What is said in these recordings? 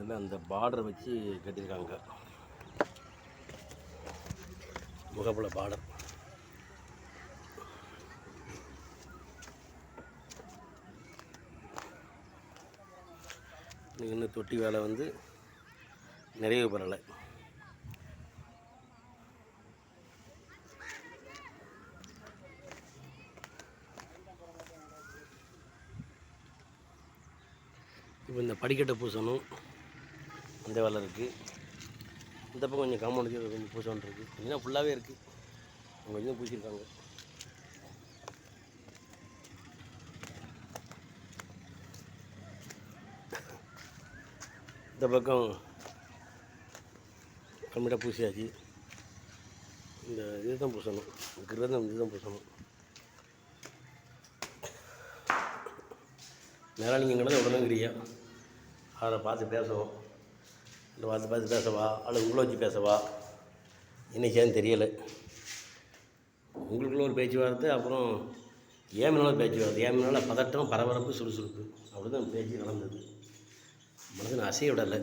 இதில் அந்த பார்டரை வச்சு கட்டியிருக்காங்க. முகப்புல பார்டர். இன்னும் தொட்டி வேலை வந்து நிறைவு பெறலை. இப்போ இந்த படிக்கட்டை பூசணும், அந்த வேலை இருக்குது. இந்த பக்கம் கொஞ்சம் காம்பவுண்டுக்கு கொஞ்சம் பூசணும் இருக்குது. கொஞ்சம் ஃபுல்லாகவே இருக்குது, கொஞ்சம் பூசியிருக்காங்க. இந்த பக்கம் கம்மிட்டாக பூசியாச்சு. இந்த இது தான் பூசணும், கிரதம் இது தான் பூசணும். நேராக நீங்கள் கிடந்த உடனேங்கிறியா அவரை பார்த்து பேசவும், இல்லை பார்த்து பேசவா, அல்லது உங்களை வச்சு பேசவா, என்னைக்கான்னு தெரியலை. உங்களுக்குள்ள ஒரு பேச்சுவார்த்தை, அப்புறம் ஏமினால ஒரு பேச்சுவார்த்தை. ஏமினால பதட்டம், பரபரப்பு, சுறுசுறுப்பு, அப்படி தான் பேச்சு நடந்தது. மனதில் அசைய விடலை.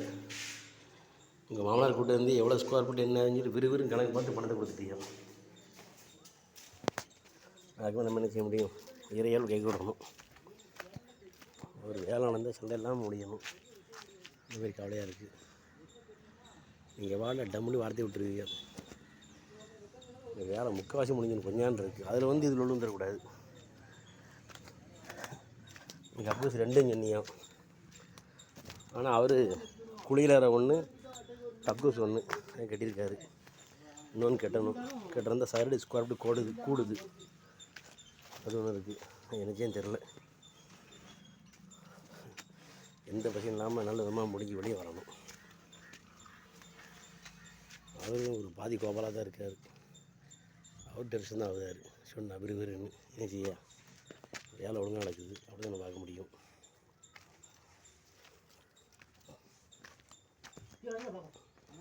உங்கள் மாமனார் கூட்ட வந்து எவ்வளோ ஸ்கொயர் ஃபீட் என்னன்னு சொல்லி விறுவிறுன்னு கணக்கு பார்த்து பணத்தை கொடுத்துட்டீங்க. அதுக்கு நம்ம என்ன செய்ய முடியும்? இறையால் கை கொடுக்கணும். ஒரு வேலை நடந்தால் சண்டை இல்லாமல் முடியணும். இந்த மாதிரி கவலையாக இருக்குது. நீங்கள் வாழ டம்முன்னு வார்த்தை விட்டுருவீங்க. இந்த வேலை முக்கால்வாசி முடிஞ்சணும், கொஞ்சான் இருக்குது. அதில் வந்து இதில் ஒன்றும் தரக்கூடாது. நீங்கள் அப்போஸ் ரெண்டும் சொன்னியா. ஆனால் அவர் குளியலறை ஒன்று, டக்கூஸ் ஒன்று கட்டியிருக்காரு. இன்னொன்று கட்டணும். சரடு ஸ்கொயர் ஃபீட் கூடுது. அது ஒன்று இருக்குது. எனக்கே தெரில. எந்த பிரச்சனையும் இல்லாமல் நல்ல விதமாக முடிஞ்சு வெளியே வரணும். அவரும் ஒரு பாதி கோபாலாக தான் இருக்கார். அவர் டென்ஷன் தான் ஆகுதார். சொன்ன விறுவிறுன்னு என்ன செய்ய, வேலை ஒழுங்காக நடக்குது. அப்படி தான் பார்க்க முடியும்.